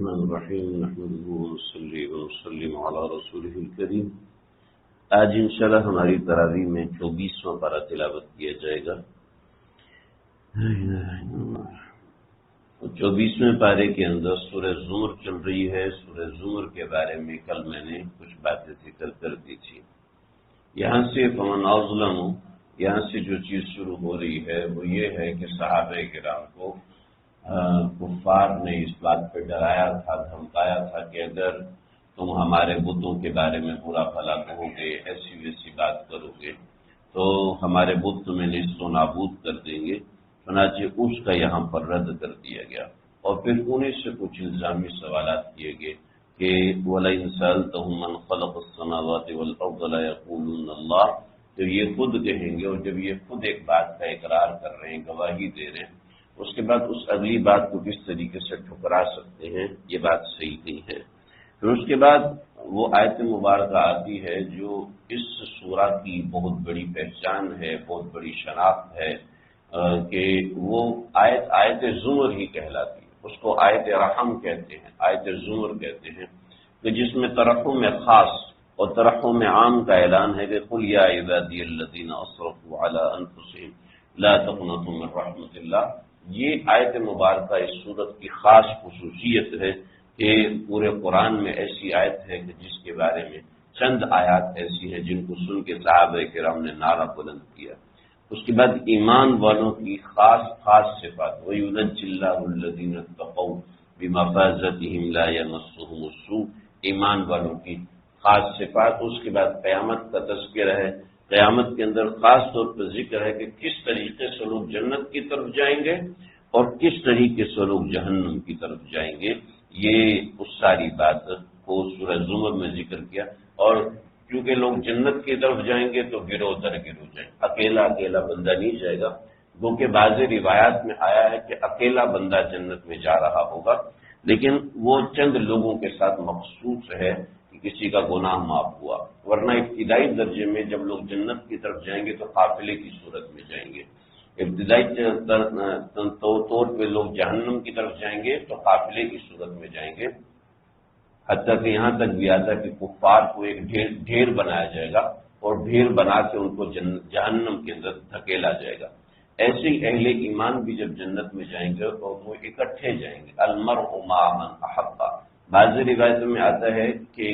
الرحمن الرحیم نحمده ونصلی ونسلم علی رسوله الکریم۔ آج انشاءاللہ ہماری تراویح میں 24واں پارہ تلاوت کیا جائے گا۔ 24ویں پارے کے اندر سورہ زمر چل رہی ہے۔ سورہ زمر کے بارے میں کل میں نے کچھ باتیں ذکر کر دی تھی۔ یہاں سے فمن اظلم، یہاں سے جو چیز شروع ہو رہی ہے وہ یہ ہے کہ صحابہ کرام کو کفار نے اس بات پہ ڈرایا تھا، دھمکایا تھا کہ اگر تم ہمارے بتوں کے بارے میں برا بھلا کہو گے، ایسی ویسی بات کرو گے تو ہمارے بت تمہیں نیست و نابود کر دیں گے۔ چنانچہ اس کا یہاں پر رد کر دیا گیا، اور پھر انہیں سے کچھ الزامی سوالات کیے گئے کہ وَلَئِن سَأَلْتَهُم مَّنْ خَلَقَ السَّمَاوَاتِ وَالْأَرْضَ لَيَقُولُنَّ اللَّهُ، تو یہ خود کہیں گے، اور جب یہ خود ایک بات کا اقرار کر رہے ہیں، گواہی دے رہے ہیں، اس کے بعد اس اگلی بات کو کس طریقے سے ٹھکرا سکتے ہیں، یہ بات صحیح نہیں ہے۔ پھر اس کے بعد وہ آیت مبارکہ آتی ہے جو اس سورہ کی بہت بڑی پہچان ہے، بہت بڑی شناخت ہے، کہ وہ آیت زمر ہی کہلاتی ہے۔ اس کو آیت رحم کہتے ہیں، آیت زمر کہتے ہیں، کہ جس میں ترحم خاص اور ترحم عام کا اعلان ہے کہ قل یا عبادی الذین اسرفوا علی انفسہم لا تقنطوا من رحمۃ اللہ۔ یہ آیت مبارکہ اس سورت کی خاص خصوصیت ہے کہ پورے قرآن میں ایسی آیت ہے کہ جس کے بارے میں چند آیات ایسی ہیں جن کو سن کے صحابہ کرام نے نعرہ بلند کیا۔ اس کے بعد ایمان والوں کی خاص صفات، وَيُنَجِّي اللَّهُ الَّذِينَ اتَّقَوْا بِمَفَازَتِهِمْ لَا يَمَسُّهُمُ السُّوءُ، ایمان والوں کی خاص صفات۔ اس کے بعد قیامت کا تذکرہ ہے۔ قیامت کے اندر خاص طور پر ذکر ہے کہ کس طریقے سے لوگ جنت کی طرف جائیں گے اور کس طریقے سے لوگ جہنم کی طرف جائیں گے۔ یہ اس ساری بات کو سورہ زمر میں ذکر کیا، اور کیونکہ لوگ جنت کی طرف جائیں گے تو گروہ در گروہ جائیں، اکیلا بندہ نہیں جائے گا، کیونکہ بعض روایات میں آیا ہے کہ اکیلا بندہ جنت میں جا رہا ہوگا، لیکن وہ چند لوگوں کے ساتھ مخصوص ہے کہ کسی کا گناہ معاف ہوا، ورنہ ابتدائی درجے میں جب لوگ جنت کی طرف جائیں گے تو قافلے کی صورت میں جائیں گے، ابتدائی طور پہ لوگ جہنم کی طرف جائیں گے تو قافلے کی صورت میں جائیں گے، حتیٰ کہ یہاں تک بھی آتا ہے کہ کفار کو ایک ڈھیر بنایا جائے گا اور ڈھیر بنا کے ان کو جہنم کے اندر دھکیلا جائے گا۔ ایسے ہی اہل ایمان بھی جب جنت میں جائیں گے تو وہ اکٹھے جائیں گے، المرء مع من احب۔ بعض روایتوں میں آتا ہے کہ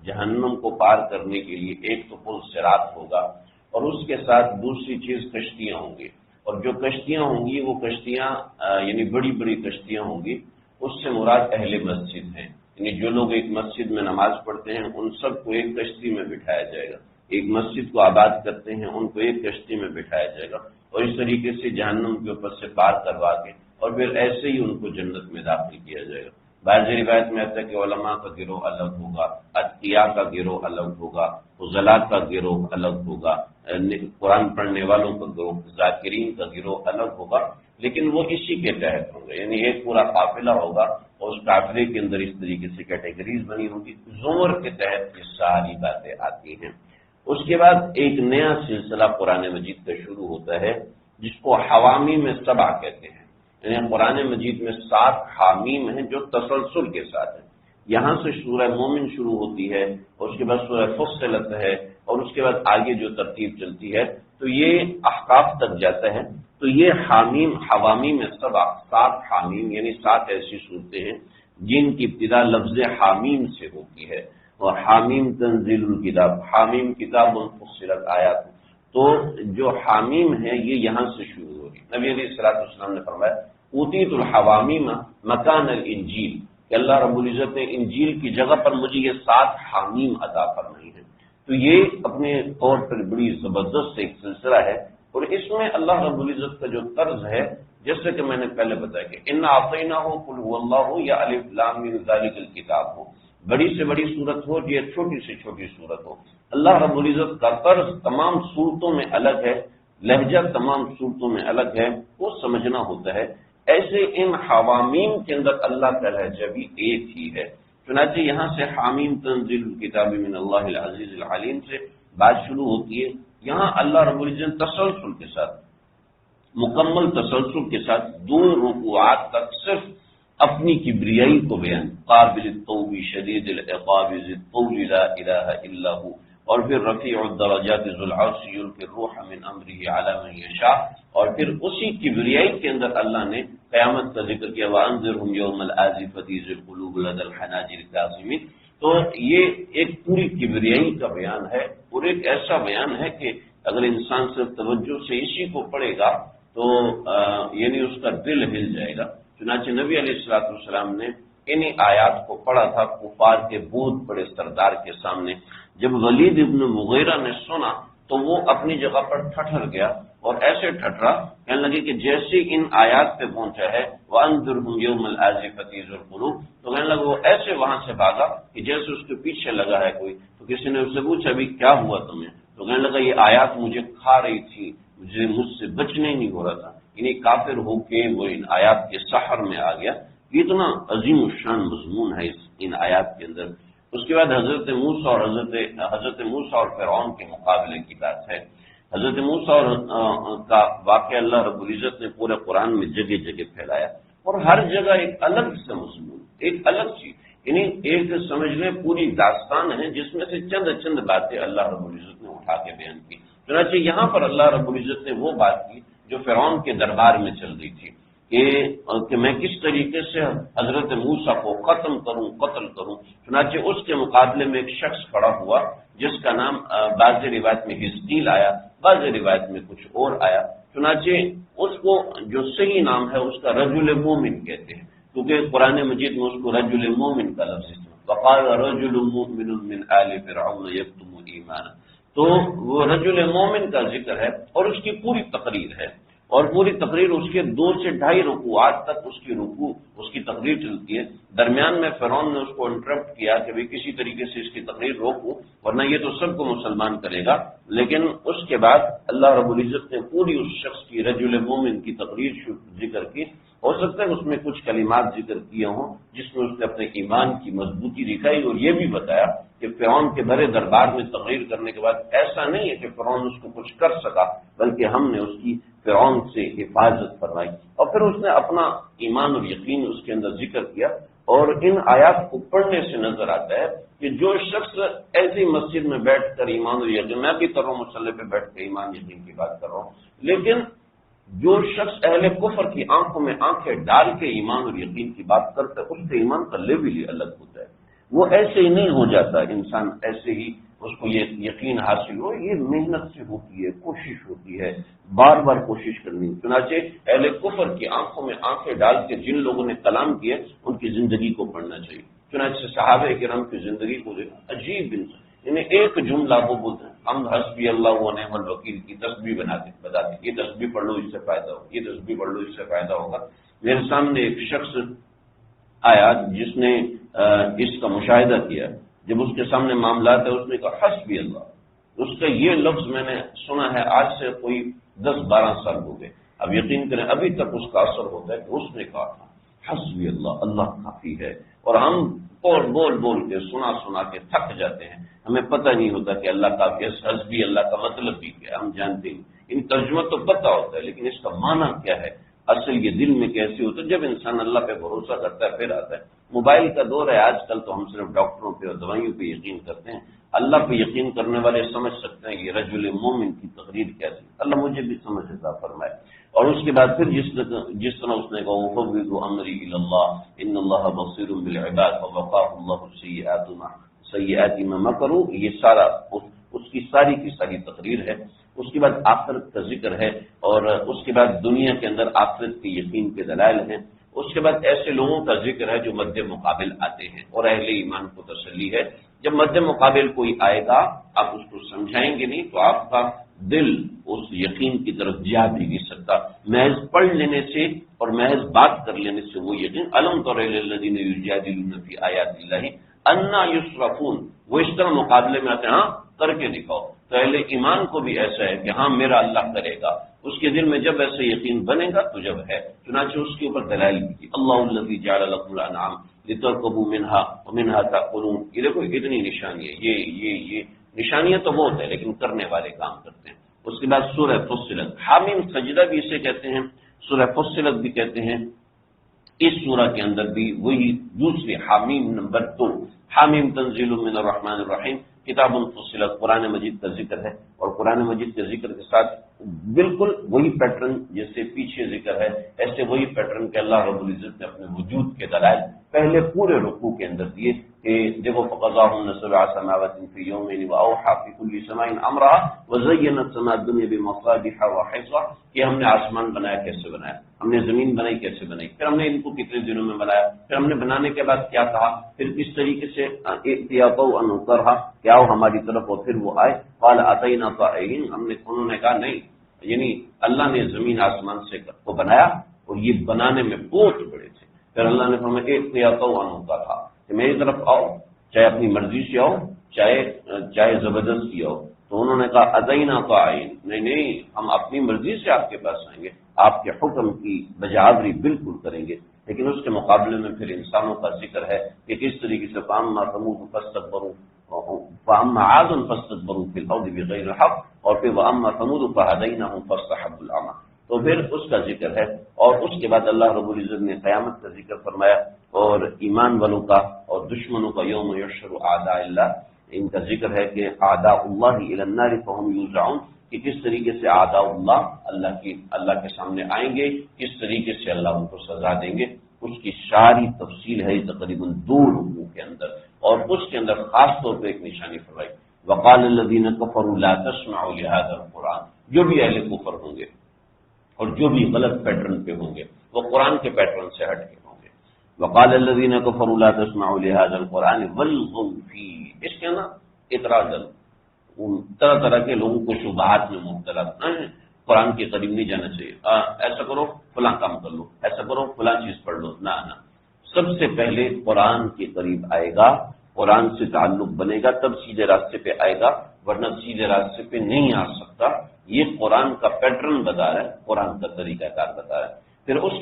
جہنم کو پار کرنے کے لیے ایک تو پل صراط ہوگا، اور اس کے ساتھ دوسری چیز کشتیاں ہوں گی، اور جو کشتیاں ہوں گی وہ کشتیاں یعنی بڑی بڑی کشتیاں ہوں گی، اس سے مراد اہل مسجد ہیں، یعنی جو لوگ ایک مسجد میں نماز پڑھتے ہیں ان سب کو ایک کشتی میں بٹھایا جائے گا، ایک مسجد کو آباد کرتے ہیں ان کو ایک کشتی میں بٹھایا جائے گا، اور اس طریقے سے جہنم کے اوپر سے پار کروا کے اور پھر ایسے ہی ان کو جنت میں داخل کیا جائے گا۔ بعض روایت میں آتا ہے کہ علماء کا گروہ الگ ہوگا، اتقیاء کا گروہ الگ ہوگا، فضلاء کا گروہ الگ ہوگا، قرآن پڑھنے والوں کا گروہ، ذاکرین کا گروہ الگ ہوگا، لیکن وہ اسی کے تحت ہوں گے، یعنی ایک پورا قافلہ ہوگا اور اس قافلے کے اندر اس طریقے سے کیٹیگریز بنی ہوگی۔ زمر کے تحت یہ ساری باتیں آتی ہیں۔ اس کے بعد ایک نیا سلسلہ قرآن مجید کا شروع ہوتا ہے جس کو حوامیم سبع کہتے ہیں، یعنی قرآن مجید میں 7 حامیم ہیں جو تسلسل کے ساتھ ہیں۔ یہاں سے سورہ مومن شروع ہوتی ہے، اور اس کے بعد سورہ فصلت ہے، اور اس کے بعد آگے جو ترتیب چلتی ہے تو یہ احقاف تک جاتا ہے۔ تو یہ حوامیم سبع، 7 حامیم یعنی 7 ایسی صورتیں ہیں جن کی ابتدا لفظ حامیم سے ہوتی ہے، اور حامیم تنزیل الکتاب، حامیم کتاب فصلت آیات، تو جو حامیم ہے یہ یہاں سے شروع ہو رہی۔ نبی علیہ الصلوۃ والسلام نے فرمایا اوتیت الحوامیم مکان الانجیل، کہ اللہ رب العزت نے انجیل کی جگہ پر مجھے یہ 7 حامیم عطا فرمائی ہیں۔ تو یہ اپنے طور پر بڑی زبردست ایک سلسلہ ہے، اور اس میں اللہ رب العزت کا جو طرز ہے، جیسے کہ میں نے پہلے بتایا کہ انا اعطیناہ قل هو اللہ یا الف لام میم ذالک الکتاب ہو، بڑی سے بڑی صورت ہو یا چھوٹی سے چھوٹی صورت ہو، اللہ رب العزت کا طرز تمام صورتوں میں الگ ہے، لہجہ تمام صورتوں میں الگ ہے، وہ سمجھنا ہوتا ہے۔ ایسے ان حوامیم کے اندر اللہ کا لہجہ بھی ایک ہی ہے۔ چنانچہ یہاں سے حامیم تنزیل الکتاب من اللہ العزیز العلیم سے بات شروع ہوتی ہے۔ یہاں اللہ رب العزت تسلسل کے ساتھ، مکمل تسلسل کے ساتھ 2 رکوعات تک صرف اپنی کبریائی کو بیان، قابل التوب شدید العقاب ذی الطول لا الہ الا هو، اور پھر رفیع الدرجات ذو العرش یلقی الروح من امرہ علی من یشاء، اور پھر اسی کبریائی کے اندر اللہ نے قیامت کا ذکر کیا، وانذرہم یوم الآزفۃ ذی القلوب لدی الحناجر الکاظمین۔ تو یہ ایک پوری کبریائی کا بیان ہے، اور ایک ایسا بیان ہے کہ اگر انسان صرف توجہ سے اسی کو پڑھے گا تو یعنی اس کا دل ہل جائے گا۔ چنانچہ نبی علیہ السلام نے انہی آیات کو پڑھا تھا کفار کے بہت بڑے سردار کے سامنے۔ جب ولید ابن مغیرہ نے سنا تو وہ اپنی جگہ پر ٹھٹر گیا، اور ایسے ٹھٹرا کہنے لگے کہ جیسے ان آیات پہ پہنچا ہے وَأَنذِرْهُمْ يَوْمَ الْآزِفَةِ ذِي الْقُلُوبِ، تو کہنے لگا وہ ایسے وہاں سے بھاگا کہ جیسے اس کے پیچھے لگا ہے کوئی۔ تو کسی نے اس سے پوچھا ابھی کیا ہوا تمہیں؟ تو کہنے لگا یہ آیات مجھے کھا رہی تھی، مجھ سے بچنے ہی نہیں ہو رہا تھا، یعنی کافر ہو کے وہ ان آیات کے سحر میں آ گیا۔ اتنا عظیم الشان مضمون ہے ان آیات کے اندر۔ اس کے بعد حضرت موسیٰ اور فرعون کے مقابلے کی بات ہے۔ حضرت موسیٰ کا واقعہ اللہ رب العزت نے پورے قرآن میں جگہ جگہ پھیلایا، اور ہر جگہ ایک الگ سے مضمون، ایک الگ چیز، یعنی ایک سمجھ لیں پوری داستان ہے جس میں سے چند باتیں اللہ رب العزت نے اٹھا کے بیان کی۔ چنانچہ یہاں پر اللہ رب العزت نے وہ بات کی جو فرعون کے دربار میں چل رہی تھی کہ میں کس طریقے سے حضرت موسیٰ کو قتل کروں۔ چنانچہ اس کے مقابلے میں ایک شخص کھڑا ہوا جس کا نام بعض روایت میں ہزقیل آیا، بعض روایت میں کچھ اور آیا۔ چنانچہ اس کو جو صحیح نام ہے اس کا رجل مومن کہتے ہیں، کیونکہ قرآن مجید میں اس کو رجل مومن کا لفظ ہے، وقال رجل مؤمن من آل فرعون یکتم ایمانہ۔ تو وہ رجل مومن کا ذکر ہے، اور اس کی پوری تقریر ہے، اور پوری تقریر اس کے 2 سے 2.5 رکوعات تک اس کی تقریر چلتی ہے۔ درمیان میں فرعون نے اس کو انٹرپٹ کیا کہ بھئی کسی طریقے سے اس کی تقریر روکو، ورنہ یہ تو سب کو مسلمان کرے گا۔ لیکن اس کے بعد اللہ رب العزت نے پوری اس شخص کی رجل مومن کی تقریر ذکر کی۔ ہو سکتا ہے اس میں کچھ کلمات ذکر کیے ہوں جس میں اس نے اپنے ایمان کی مضبوطی دکھائی، اور یہ بھی بتایا کہ فرعون کے بڑے دربار میں تقریر کرنے کے بعد ایسا نہیں ہے کہ فرعون اس کو کچھ کر سکا، بلکہ ہم نے اس کی فرعون سے حفاظت فرمائی، اور پھر اس نے اپنا ایمان اور یقین اس کے اندر ذکر کیا۔ اور ان آیات کو پڑھنے سے نظر آتا ہے کہ جو شخص ایسی مسجد میں بیٹھ کر ایمان اور یقین، میں بھی کر رہا ہوں مصلی پہ بیٹھ کر ایمان یقین کی بات کر رہا ہوں، لیکن جو شخص اہل کفر کی آنکھوں میں آنکھیں ڈال کے ایمان اور یقین کی بات کرتا ہے، اس کے ایمان کا لیول ہی الگ ہوتا ہے۔ وہ ایسے ہی نہیں ہو جاتا انسان، ایسے ہی اس کو یہ یقین حاصل ہو، یہ محنت سے ہوتی ہے، کوشش ہوتی ہے، بار بار کوشش کرنی۔ چنانچہ اہل کفر کی آنکھوں میں آنکھیں ڈال کے جن لوگوں نے کلام کیے ان کی زندگی کو پڑھنا چاہیے۔ چنانچہ صحابہ کرام کی زندگی کو عجیب انسان، انہیں ایک جملہ وہ بولتے ہیں، ہم حسبی اللہ و نعم الوکیل کی تسبیح بتاتے یہ تسبیح پڑھ لو اس سے فائدہ ہوگا، یہ تسبیح پڑھ لو اس سے فائدہ ہوگا۔ میرے سامنے ایک شخص آیا جس نے اس کا مشاہدہ کیا، جب اس کے سامنے معاملات ہے اس نے کہا حسبی اللہ، اس کا یہ لفظ میں نے سنا ہے آج سے کوئی 10-12 سال ہو گئے، اب یقین کریں ابھی تک اس کا اثر ہوتا ہے کہ اس نے کہا تھا حسبی اللہ، اللہ کافی ہے۔ اور ہم بول کے سنا کے تھک جاتے ہیں، ہمیں پتہ نہیں ہوتا کہ اللہ کافی ہے، حسبی اللہ کا مطلب بھی کیا ہم جانتے ہیں، ان ترجمہ تو پتہ ہوتا ہے لیکن اس کا معنی کیا ہے، اصل یہ دل میں کیسے ہوتا ہے۔ جب انسان اللہ پہ بھروسہ کرتا ہے پھر آتا ہے۔ موبائل کا دور ہے آج کل، تو ہم صرف ڈاکٹروں پہ اور دوائیوں پہ یقین کرتے ہیں، اللہ پہ یقین کرنے والے سمجھ سکتے ہیں یہ رجل مومن کی تقریر کیسی۔ اللہ مجھے بھی سمجھ عطا فرمائے۔ اور اس کے بعد پھر جس طرح اس نے کہا وَفَوِّضُ أَمْرِي إِلَى اللَّهِ إِنَّ اللَّهَ بَصِيرٌ بِالْعِبَادِ وَوَقَاهُ اللَّهُ سَيِّئَاتِ مَا مَكَرُوا، یہ سارا اس کی ساری تقریر ہے۔ اس کے بعد آخرت کا ذکر ہے، اور اس کے بعد دنیا کے اندر آخرت کے یقین کے دلائل ہیں۔ اس کے بعد ایسے لوگوں کا ذکر ہے جو مد مقابل آتے ہیں، اور اہل ایمان کو تسلی ہے جب مد مقابل کوئی آئے گا آپ اس کو سمجھائیں گے نہیں تو آپ کا دل اس یقین کی طرف جا بھی نہیں سکتا۔ محض پڑھ لینے سے اور محض بات کر لینے سے وہ یقین الم تر الی الذین یجادلون فی آیات اللہ انا یصرفون، وہ اس طرح مقابلے میں آتے ہیں ہاں کر کے دکھاؤ۔ تو اہل ایمان کو بھی ایسا ہے کہ ہاں میرا اللہ کرے گا، اس کے دل میں جب ایسے یقین بنے گا تو جب ہے۔ چنانچہ اس کے اوپر دلائل بھی، اللہ الذی جعل لکم الانعام لترکبوا منها ومنها تأکلون، یہ دیکھو اتنی نشانی ہے، یہ نشانیاں تو بہت ہے لیکن کرنے والے کام کرتے ہیں۔ اس کے بعد سورہ فصلت، حامیم سجدہ بھی اسے کہتے ہیں، سورہ فصلت بھی کہتے ہیں، اس سورہ کے اندر بھی وہی دوسری حامیم نمبر 2، حامیم تنزیل من الرحمن الرحیم، کتاب فصلت، قرآن مجید کا ذکر ہے، اور قرآن مجید کے ذکر کے ساتھ بالکل وہی پیٹرن جیسے پیچھے ذکر ہے، ایسے وہی پیٹرن کہ اللہ رب العزت نے اپنے وجود کے دلائل پہلے پورے رکوع کے اندر دیے کہ دیکھو فقضاهن سبع سماوات فی یومین واوحى فی کل سماء امرها وزینت السماء الدنیا بمصابیح وحفظا، کہ ہم نے آسمان بنایا کیسے بنایا، ہم نے زمین بنائی کیسے بنائی، پھر ہم نے ان کو کتنے دنوں میں بنایا، پھر ہم نے بنانے کے بعد کیا کہا، پھر کس طریقے سے احتیاطوا ان اترها کہ آؤ ہماری طرف، اور پھر وہ آئے، قال اتینا طائعین، انہوں نے کہا نہیں، یعنی اللہ نے زمین آسمان سے کو بنایا اور یہ بنانے میں بہت بڑے تھے، پھر اللہ نے فرمایا احتیاطوا ان اترها کہ میری طرف آؤ، چاہے اپنی مرضی سے آؤ چاہے زبردستی آؤ، تو انہوں نے کہا اتینا طائعین، نہیں ہم اپنی مرضی سے آپ کے پاس آئیں گے، آپ کے حکم کی بجاوری بالکل کریں گے، لیکن اس کے مقابلے میں پھر انسانوں کا ذکر ہے کہ کس طریقے سے فاما ثمود فاستكبروا فاما عاد فاستكبروا في الارض بغیر الحق، اور پھر واما ثمود فهديناهم فاستحبوا العمى، تو پھر اس کا ذکر ہے، اور اس کے بعد اللہ رب العزت نے قیامت کا ذکر فرمایا، اور ایمان والوں کا اور دشمنوں کا یوم یحشر اعداء اللہ، ان کا ذکر ہے کہ اعداء اللہ الی النار فهم یوزعون، کہ کس طریقے سے اعداء اللہ کے سامنے آئیں گے، کس طریقے سے اللہ ان کو سزا دیں گے، اس کی ساری تفصیل ہے تقریباً 2 رکوع کے اندر، اور اس کے اندر خاص طور پہ ایک نشانی فرمائی، وقال الذین کفروا لا تسمعوا لهذا القرآن، جو بھی اہل کفر ہوں گے اور جو بھی غلط پیٹرن پہ ہوں گے وہ قرآن کے پیٹرن سے ہٹ کے ہوں گے، وقال الذین کفروا لا تسمعوا لهذا القرآن والغوا فیہ، اس کے نا اعتراض، طرح طرح کے لوگوں کو شبہات میں مبتلا، قرآن کے قریب نہیں جانا چاہیے، ایسا کرو فلاں کام کر لو، ایسا کرو فلاں چیز پڑھ لو، نہ سب سے پہلے قرآن کے قریب آئے گا، قرآن سے تعلق بنے گا، تب سیدھے راستے پہ آئے گا، ورنہ سیدھے راستے پہ نہیں آ سکتا، یہ قرآن کا پیٹرن بتا رہا ہے، قرآن کا طریقہ کار بتا رہا ہے۔ پھر اس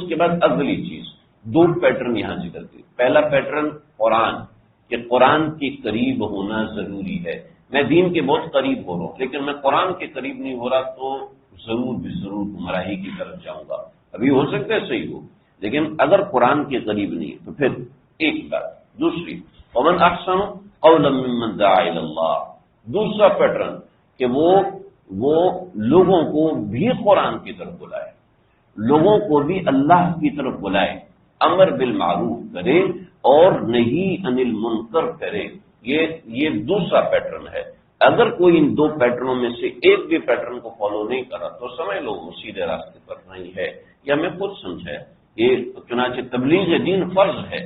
کے بعد اگلی چیز 2 پیٹرن یہاں ذکر کی، پہلا پیٹرن قرآن، کہ قرآن کے قریب ہونا ضروری ہے، میں دین کے بہت قریب ہو رہا ہوں لیکن میں قرآن کے قریب نہیں ہو رہا تو ضرور گمراہی کی طرف جاؤں گا، ابھی ہو سکتا ہے صحیح ہو، لیکن اگر قرآن کے قریب نہیں ہے تو پھر ایک بات، دوسری ومن احسن قولا ممن دعا الی اللہ، دوسرا پیٹرن کہ وہ لوگوں کو بھی قرآن کی طرف بلائے، لوگوں کو بھی اللہ کی طرف بلائے، امر بالمعروف کرے اور نہیں عن المنکر کرے، یہ دوسرا پیٹرن ہے۔ اگر کوئی ان 2 پیٹرنوں میں سے ایک بھی پیٹرن کو فالو نہیں کرا تو سمجھ لو وہ سیدھے راستے پر نہیں ہے، یہ ہمیں خود سمجھا ہے، یہ چنانچہ تبلیغ دین فرض ہے،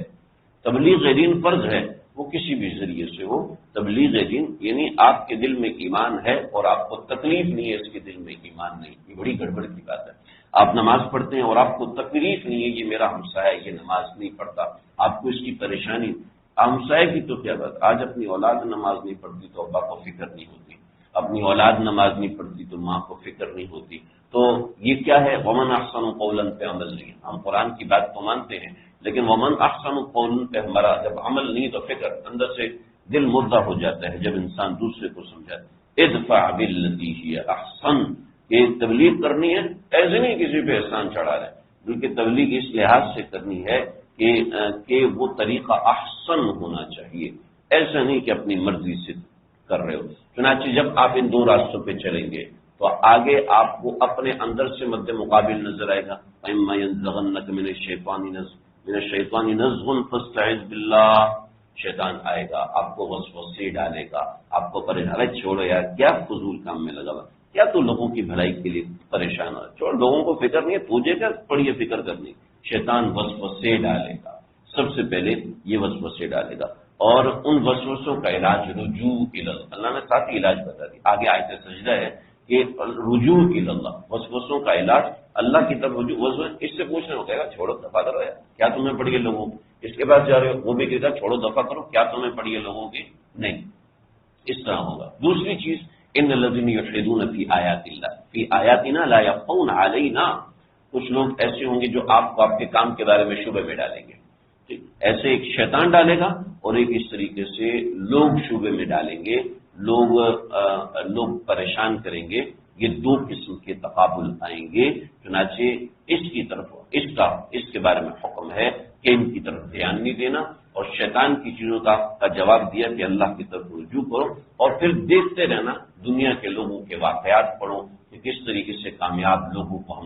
تبلیغ دین فرض ہے، وہ کسی بھی ذریعے سے ہو، تبلیغ دین یعنی آپ کے دل میں ایمان ہے اور آپ کو تکلیف نہیں ہے اس کے دل میں ایمان نہیں، یہ بڑی گڑبڑ کی بات ہے۔ آپ نماز پڑھتے ہیں اور آپ کو تکلیف نہیں ہے، یہ میرا ہمسایہ یہ نماز نہیں پڑھتا، آپ کو اس کی پریشانی، ہمسایہ کی تو کیا بات، آج اپنی اولاد نماز نہیں پڑھتی تو ابا کو فکر نہیں ہوتی، اپنی اولاد نماز نہیں پڑھتی تو ماں کو فکر نہیں ہوتی، تو یہ کیا ہے، ومن احسن قولا پہ عمل نہیں، ہم قرآن کی بات کو مانتے ہیں لیکن ومن احسن قولا پہ ہمارا جب عمل نہیں تو فکر، اندر سے دل مردہ ہو جاتا ہے جب انسان دوسرے کو سمجھاتا ہے۔ ادفع باللتی ہی احسن، یہ تبلیغ کرنی ہے، ایسے نہیں کسی پہ احسان چڑھا رہے، بلکہ تبلیغ اس لحاظ سے کرنی ہے کہ وہ طریقہ احسن ہونا چاہیے، ایسا نہیں کہ اپنی مرضی سے کر رہے ہو۔ چنانچہ جب آپ ان 2 راستوں پہ چلیں گے تو آگے آپ کو اپنے اندر سے مد مقابل نظر آئے گا، فَإِمَّا يَنزَغَنَّكَ مِنَ الشَّيْطَانِ نَزْغٌ فَاسْتَعِذْ بِاللَّهِ، شیطان آئے گا، آپ کو وسوسے ڈالے گا، آپ کو پریشان، چھوڑو یار کیا فضول کام میں لگا ہوا، کیا تو لوگوں کی بھلائی کے لیے پریشان ہو، چھوڑ، لوگوں کو فکر نہیں ہے، تجھے کیا پڑی ہے فکر کرنی، شیطان وسوسے ڈالے گا، سب سے پہلے یہ وسوسے ڈالے گا، اور ان وسوسوں کا علاج رجوع الی اللہ، اللہ نے ساتھ ہی علاج بتا دی، آگے آیت سجدہ ہے کہ رجوع الی اللہ، وسوسوں کا علاج اللہ کی طرف رجوع، اس سے پوچھنا ہوتا ہے چھوڑو دفع کرو یار، کیا تمہیں پڑی ہے لوگوں، اس کے بعد جا رہے ہو وہ بھی کہتا چھوڑو دفع کرو، کیا تمہیں پڑی ہے لوگوں کی، نہیں، اس طرح ہوگا۔ دوسری چیز ان الذین یلحدون فی آیات اللہ فی آیاتنا لا یخفون علینا، کچھ لوگ ایسے ہوں گے جو آپ کو آپ کے کام کے بارے میں شبہ میں ڈالیں گے، ایسے ایک شیطان ڈالے گا اور ایک اس طریقے سے لوگ شبہ میں ڈالیں گے، لوگ پریشان کریں گے، یہ دو قسم کے تقابل آئیں گے. چنانچہ اس کی طرف اس کے بارے میں حکم ہے کہ ان کی طرف دھیان نہیں دینا، اور شیطان کی چیزوں کا جواب دیا کہ اللہ کی طرف رجوع کرو، اور پھر دیکھتے رہنا دنیا کے لوگوں کے واقعات پڑھو کہ کس طریقے سے کامیاب لوگوں کو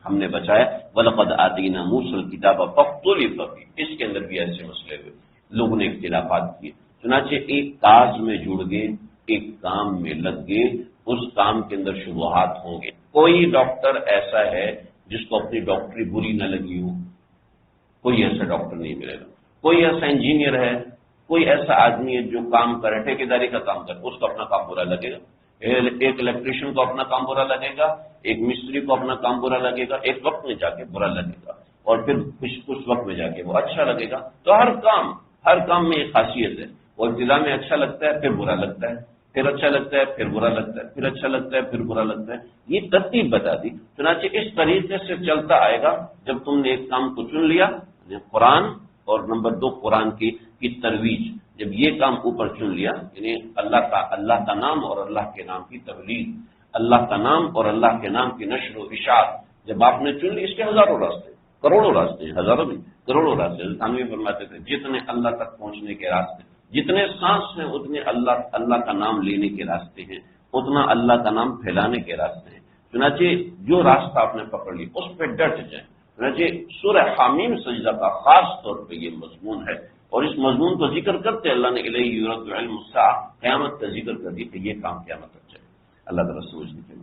ہم نے بچایا. وَلَقَدْ آتَيْنَا مُوسَى الْكِتَابَ فَاخْتُلِفَ فِيهِ، اس کے اندر بھی ایسے مسئلے ہوئے، لوگوں نے اختلافات کیے. چنانچہ ایک کاز میں جڑ گئے، ایک کام میں لگ گئے، اس کام کے اندر شبہات ہوں گے. کوئی ڈاکٹر ایسا ہے جس کو اپنی ڈاکٹری بری نہ لگی ہو؟ کوئی ایسا ڈاکٹر نہیں ملے گا. کوئی ایسا انجینئر ہے، کوئی ایسا آدمی ہے جو کام کرے، ٹھیکیداری کا کام کرے، اس کو اپنا کام برا لگے گا. ایک الیکٹریشین کو اپنا کام برا لگے گا، ایک مستری کو اپنا کام برا لگے گا، ایک وقت میں جا کے برا لگے گا، اور پھر کچھ وقت میں جا کے وہ اچھا لگے گا. تو ہر کام میں ایک خاصیت ہے. وہ ابتدا میں اچھا لگتا ہے، پھر برا لگتا ہے، پھر اچھا لگتا ہے، پھر برا لگتا ہے، پھر اچھا لگتا ہے، پھر برا لگتا ہے. یہ ترتیب بتا دی. چنانچہ اس طریقے سے چلتا آئے گا. جب تم نے ایک کام کو چن لیا، قرآن، اور نمبر 2 قرآن کی ترویج، جب یہ کام اوپر چن لیا، یعنی اللہ کا نام اور اللہ کے نام کی تبلیغ، اللہ کا نام اور اللہ کے نام کی نشر و اشاعت، جب آپ نے چن لی، اس کے ہزاروں راستے، کروڑوں راستے ہیں، ہزاروں نہیں، کروڑوں راستے. تھانوی فرماتے تھے جتنے اللہ تک پہنچنے کے راستے، جتنے سانس ہیں اتنے اللہ کا نام لینے کے راستے ہیں، اتنا اللہ کا نام پھیلانے کے راستے ہیں. چنانچہ جو راستہ آپ نے پکڑ لی اس پہ ڈٹ جائیں. چنانچہ سورہ حامیم سجدہ کا خاص طور پہ یہ مضمون ہے، اور اس مضمون کو ذکر کرتے اللہ نے الیہ یرد علم الساعہ، قیامت کا ذکر کر دی کہ یہ کام قیامت تک چلے. اللہ تعالیٰ سمجھنے کے